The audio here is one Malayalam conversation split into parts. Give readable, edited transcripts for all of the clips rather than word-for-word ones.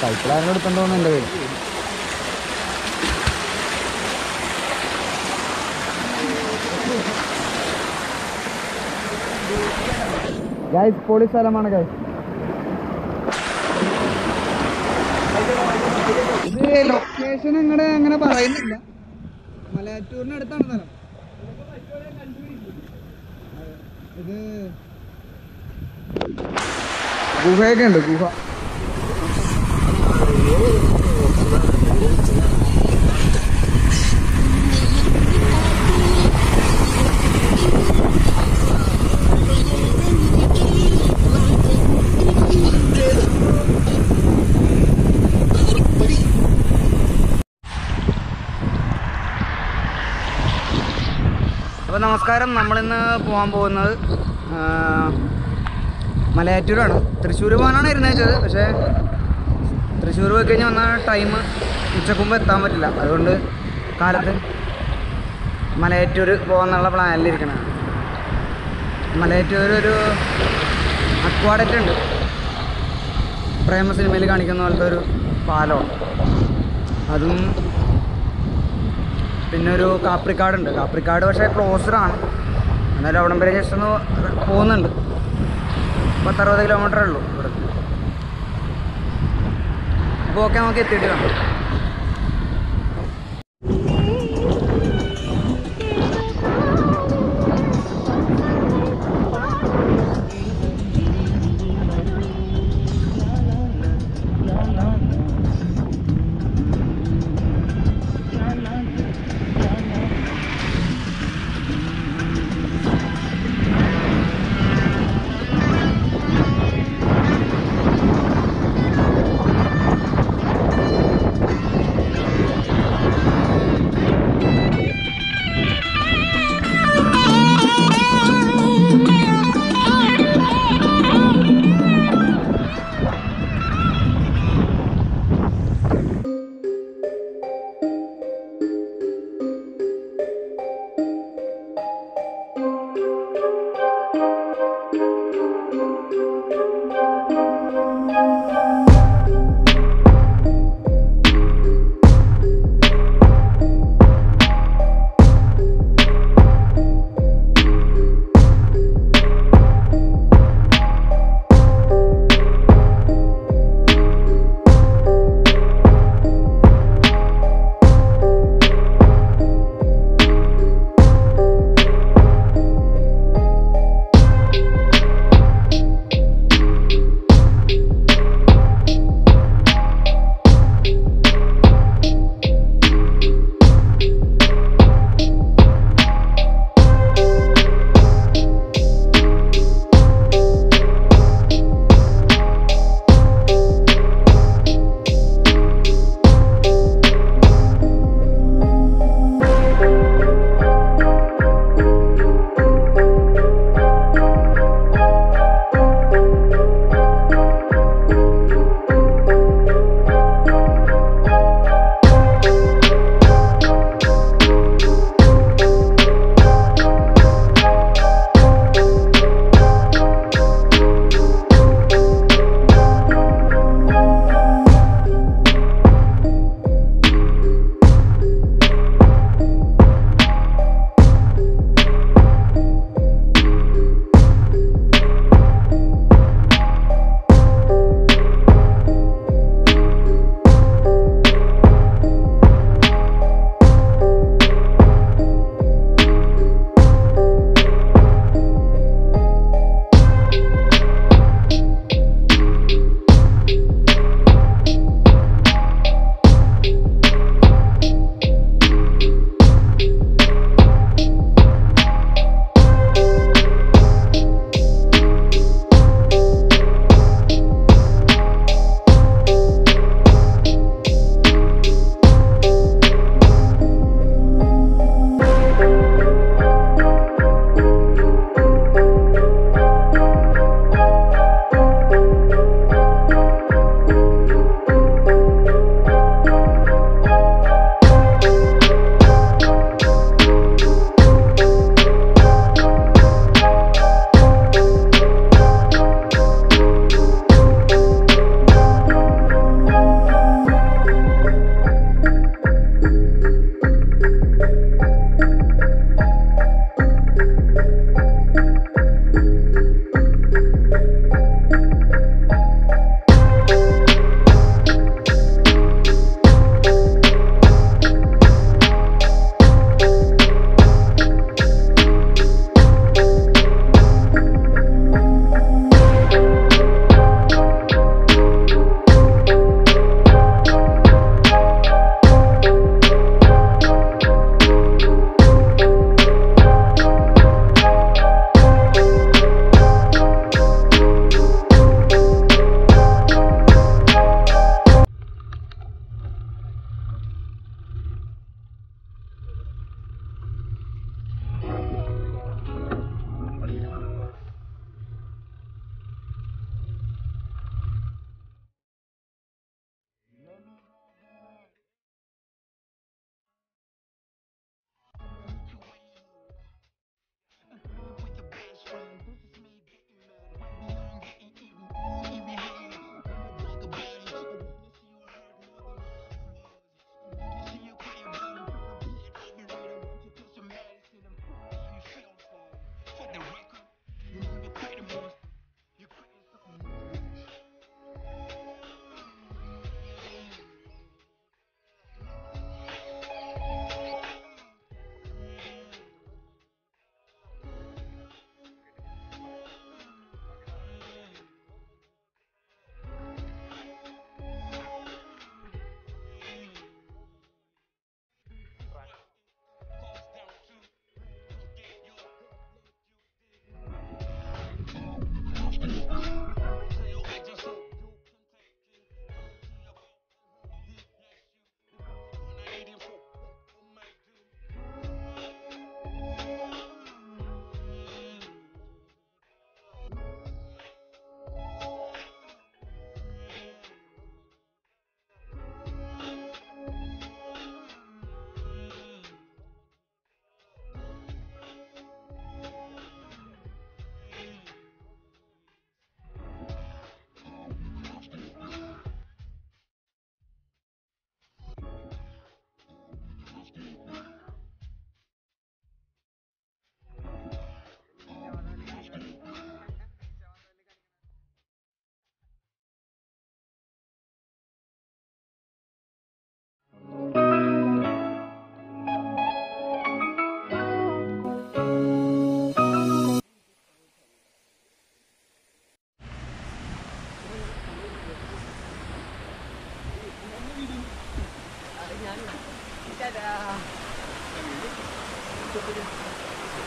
സൈക്കിൾ ആരും എടുത്തോണ്ട് പോകുന്നു എൻ്റെ പേര്. ഗൈസ് പൊളി സ്ഥലമാണ് ഗൈസ്. ഇത് ലൊക്കേഷൻ അങ്ങനെ പറയുന്നില്ല. മലയാറ്റൂരിന് അടുത്താണ് സ്ഥലം. ഇത് ഗുഹയൊക്കെ ഉണ്ട്. ഗുഹ അപ്പോൾ നമസ്കാരം. നമ്മളിന്ന് പോകാൻ പോകുന്നത് മലയാറ്റൂരാണ്. തൃശ്ശൂർ പോകാനാണ് ഇരുന്നേച്ചത്. പക്ഷേ തൃശ്ശൂർ പോയി കഴിഞ്ഞാൽ വന്ന ടൈം ഉച്ചക്കുമ്പോൾ എത്താൻ പറ്റില്ല. അതുകൊണ്ട് കാലത്ത് മലയാറ്റൂർ പോകാന്നുള്ള പ്ലാനിലിരിക്കണം. മലയാറ്റൂർ ഒരു അക്വാഡക്റ്റ് ഉണ്ട്. പ്രേമ സിനിമയിൽ കാണിക്കുന്ന പോലത്തെ ഒരു പാലമാണ്. അതും പിന്നെ ഒരു കാപ്രിക്കാടുണ്ട്. കാപ്രിക്കാട് പക്ഷേ ക്ലോസ്ഡാണ്. എന്നാലും അവിടം വരെ ജസ്റ്റ് ഒന്ന് പോകുന്നുണ്ട്. 10-60 കിലോമീറ്ററേ ഉള്ളൂ ഇവിടെ. അപ്പോൾ ഓക്കെ, നമുക്ക് എത്തിയിട്ട് കാണാം.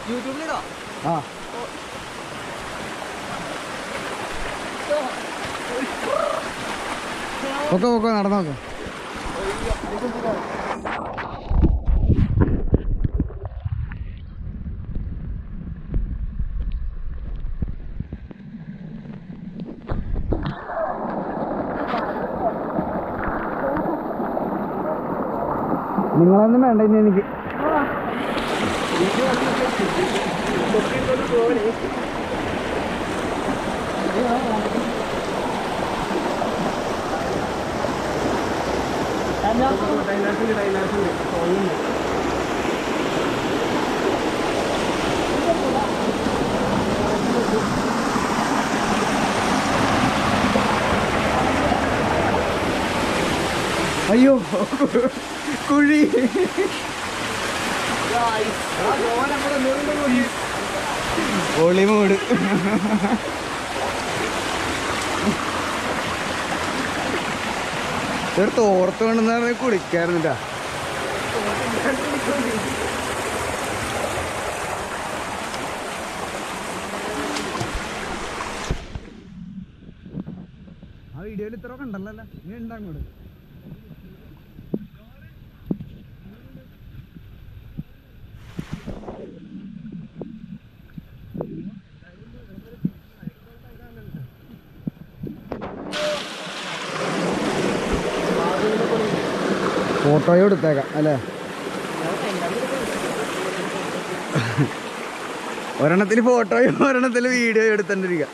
യൂട്യൂബിലിടോ? ആ ഓക്കെ ഓക്കെ നടന്നോക്കെ. നിങ്ങളൊന്നും വേണ്ട ഇനി എനിക്ക്. അയ്യോ കുഴി. ഒളിമൂട്. ചേർത്ത് ഓർത്ത് കൊണ്ടെന്നാണ് കുളിക്കാറുണ്ടാ. ആ വീഡിയോയിൽ ഇത്ര കണ്ടല്ലോ. നീ ഉണ്ടാ അങ്ങോട്ട്. ഫോട്ടോയും എടുത്തേക്കാം അല്ലേ? ഒരെണ്ണത്തിൽ ഫോട്ടോയും ഒരെണ്ണത്തിൽ വീഡിയോ എടുത്തോണ്ടിരിക്കാം.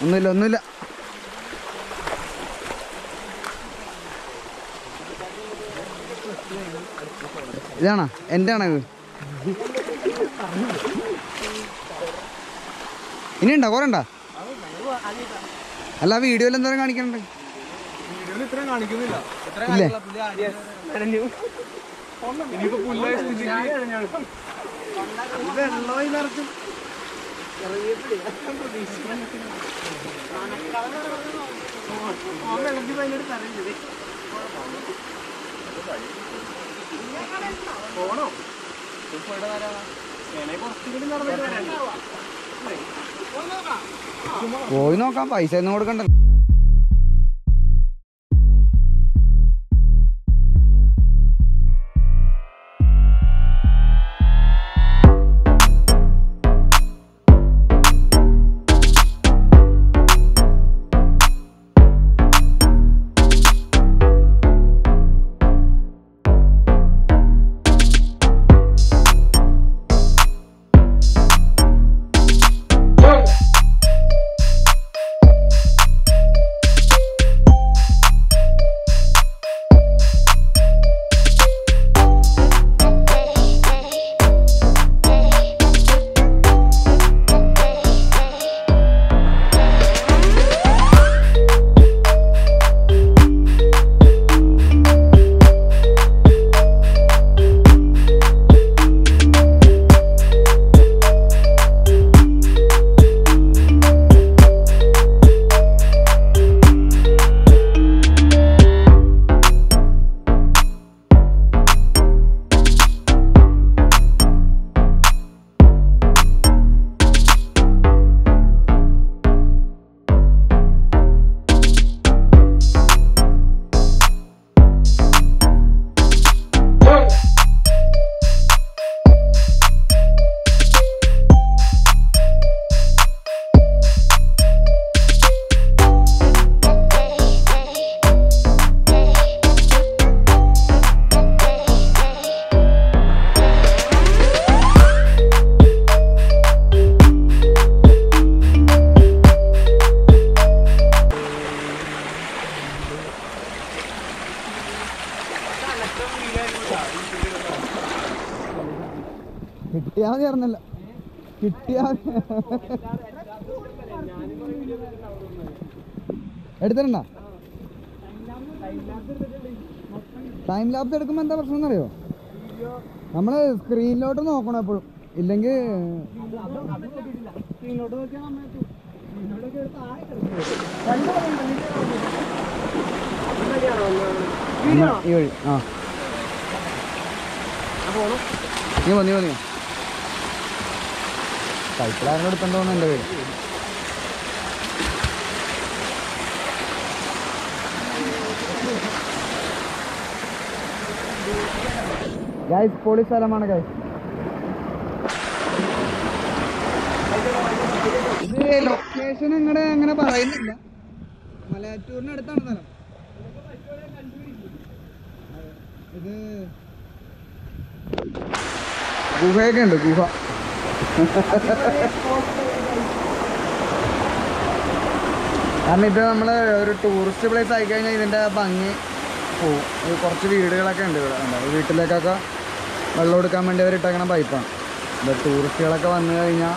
ഒന്നുമില്ല ഒന്നുമില്ല. ഇതാണോ എൻ്റെ ആണോ ഇത്? ഇനി ഉണ്ടോ? കുറെ ഉണ്ടോ? അല്ല വീഡിയോയിൽ എന്തോരം കാണിക്കണ്ടേ? ഇല്ലേ? പോയി നോക്കാം. പൈസ ഒന്നും കൊടുക്കണ്ടല്ലോ. കിട്ടിയാ മതി അറിഞ്ഞല്ല കിട്ടിയാ എടുത്തിട്ടുണ്ട ടൈം ലാപ്സ് എടുക്കുമ്പോ എന്താ പ്രശ്നം എന്നറിയോ നമ്മള് സ്ക്രീനിലോട്ട് നോക്കണം എപ്പോഴും ഇല്ലെങ്കിൽ ഈ വഴി ആ നീ നീ സൈക്കിളാരും എടുക്കണ്ടോന്ന് എൻ്റെ പേര് ഗൈസ് പൊളി സ്ഥലമാണ് ഗൈസ് ഇത് ലൊക്കേഷൻ നിങ്ങളുടെ അങ്ങനെ പറയുന്നില്ല മലയാറ്റൂരിന് അടുത്താണ് സ്ഥലം ഇത് ഗുഹയൊക്കെ ഉണ്ട് ഗുഹ കാരണം ഇത് നമ്മൾ ഒരു ടൂറിസ്റ്റ് പ്ലേസ് ആയി കഴിഞ്ഞാൽ ഇതിൻ്റെ ഭംഗി പോവും കുറച്ച് വീടുകളൊക്കെ ഉണ്ട് ഇവിടെ വീട്ടിലേക്കൊക്കെ വെള്ളം എടുക്കാൻ വേണ്ടി അവർ ഇട്ടേക്കണ പൈപ്പാണ് ഇത് ടൂറിസ്റ്റുകളൊക്കെ വന്നു കഴിഞ്ഞാൽ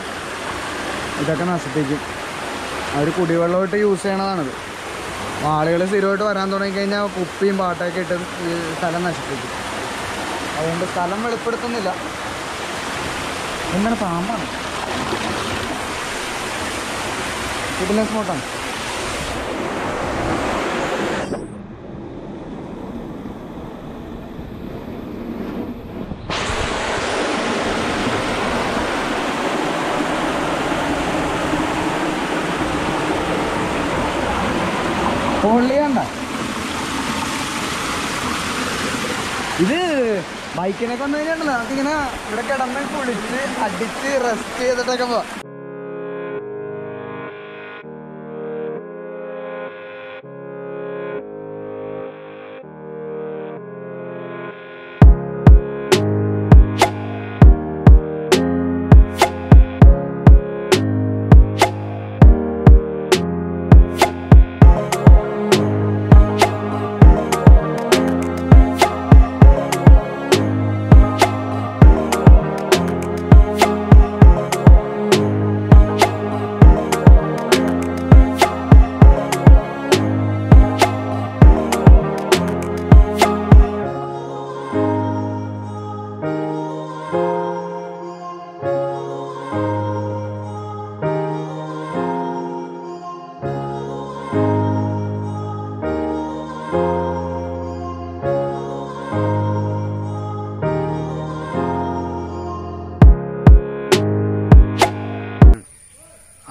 ഇതൊക്കെ നശിപ്പിക്കും അവർ കുടിവെള്ളമായിട്ട് യൂസ് ചെയ്യണതാണിത് ആളുകൾ സ്ഥിരമായിട്ട് വരാൻ തുടങ്ങിക്കഴിഞ്ഞാൽ കുപ്പിയും പാട്ടൊക്കെ ഇട്ട് ഈ സ്ഥലം നശിപ്പിക്കും അതുകൊണ്ട് സ്ഥലം വെളിപ്പെടുത്തുന്നില്ല എന്താണ് പാമ്പാണ് ഇതിലെ സ്പോട്ടാണ് പൊള്ളിയണ്ട ഇത് ബൈക്കിനൊക്കെ വന്നു കഴിഞ്ഞാൽ നമുക്കിങ്ങനെ ഇവിടെ കിടന്ന് കുളിച്ച് അടിച്ച് റെസ്റ്റ് ചെയ്തിട്ടൊക്കെ പോവാം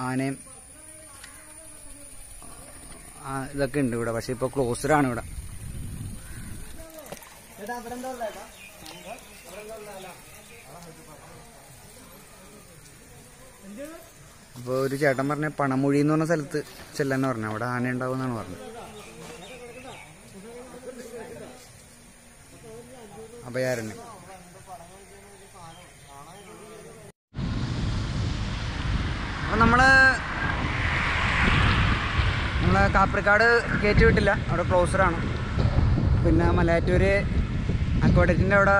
ആനയും ഇതൊക്കെ ഉണ്ട് ഇവിടെ പക്ഷെ ഇപ്പൊ ക്ലോസ്ഡാണ് ഇവിടെ അപ്പൊ ഒരു ചേട്ടൻ പറഞ്ഞ പണമൊഴി എന്ന് പറഞ്ഞ സ്ഥലത്ത് ചെല്ലാന്ന് പറഞ്ഞു അവിടെ ആന ഉണ്ടാവും എന്നാണ് പറഞ്ഞത് അഭയാരണ്യം അപ്പം നമ്മളെ കാപ്രിക്കാട് കയറ്റി വിട്ടില്ല അവിടെ ക്ലോസറാണ് പിന്നെ മലയാറ്റൂര് അക്വാഡക്റ്റിൻ്റെ അവിടെ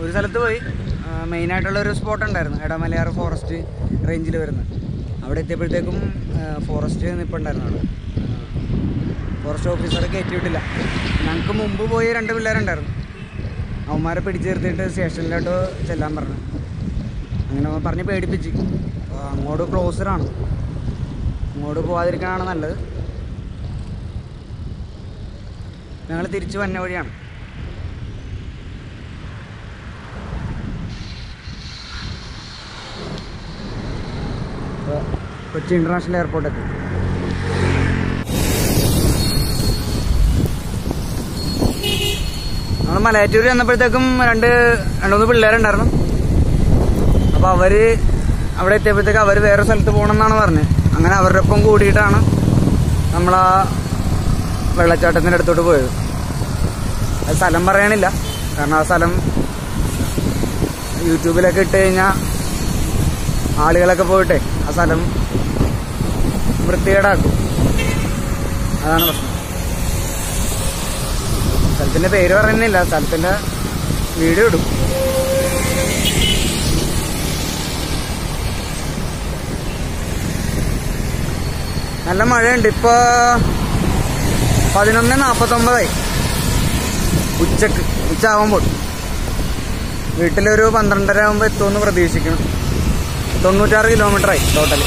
ഒരു സ്ഥലത്ത് പോയി മെയിനായിട്ടുള്ളൊരു സ്പോട്ട് ഉണ്ടായിരുന്നു എടമലയാർ ഫോറസ്റ്റ് റേഞ്ചിൽ വരുന്നത് അവിടെ എത്തിയപ്പോഴത്തേക്കും ഫോറസ്റ്റ് നിൽപ്പുണ്ടായിരുന്നു അവിടെ ഫോറസ്റ്റ് ഓഫീസറെ കയറ്റി വിട്ടില്ല ഞങ്ങൾക്ക് മുമ്പ് പോയി 2 പിള്ളേരുണ്ടായിരുന്നു അവന്മാരെ പിടിച്ചു നിർത്തിയിട്ട് സ്റ്റേഷനിലോട്ട് ചെല്ലാൻ പറഞ്ഞു അങ്ങനെ പറഞ്ഞ് പേടിപ്പിച്ച് അങ്ങോട്ട് ക്ലോസറാണ് അങ്ങോട്ട് പോകാതിരിക്കാനാണ് നല്ലത് ഞങ്ങൾ തിരിച്ച് വന്ന വഴിയാണ് കൊച്ചി ഇൻ്റർനാഷണൽ എയർപോർട്ടൊക്കെ നമ്മൾ മലയാറ്റൂർ ചെന്നപ്പോഴത്തേക്കും 2-3 പിള്ളേരുണ്ടായിരുന്നു അപ്പോൾ അവർ അവിടെ എത്തിയപ്പോഴത്തേക്ക് അവർ വേറെ സ്ഥലത്ത് പോകണമെന്നാണ് പറഞ്ഞത് അങ്ങനെ അവരുടെ ഒപ്പം കൂടിയിട്ടാണ് നമ്മളാ വെള്ളച്ചാട്ടത്തിൻ്റെ അടുത്തോട്ട് പോയത് അത് സ്ഥലം പറയണില്ല കാരണം ആ സ്ഥലം യൂട്യൂബിലൊക്കെ ഇട്ട് കഴിഞ്ഞാൽ ആളുകളൊക്കെ പോയിട്ടേ ആ സ്ഥലം വൃത്തികേടാക്കും അതാണ് പ്രശ്നം സ്ഥലത്തിൻ്റെ പേര് പറയുന്നില്ല, സ്ഥലത്തിൻ്റെ വീഡിയോ ഇടും. നല്ല മഴയുണ്ട്. ഇപ്പോൾ 11:49 ഉച്ചയാകുമ്പോൾ. വീട്ടിലൊരു 12:30 ആകുമ്പോൾ എത്തുമെന്ന് പ്രതീക്ഷിക്കണം. 96 കിലോമീറ്ററായി ടോട്ടൽ.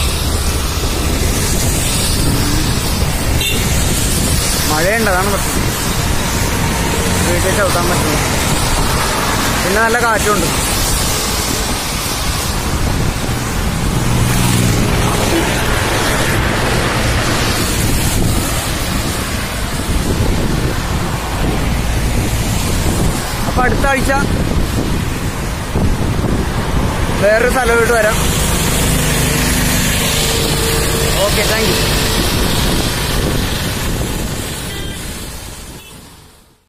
മഴയുണ്ട്, അതാണ് പ്രശ്നം. വീട്ടിൽ ചവിട്ടാൻ പറ്റില്ല. പിന്നെ നല്ല കാറ്റുണ്ട്. അപ്പോൾ അടുത്ത ആഴ്ച വേറൊരു സ്ഥലത്തോട്ട് വരാം. Okay, thank you.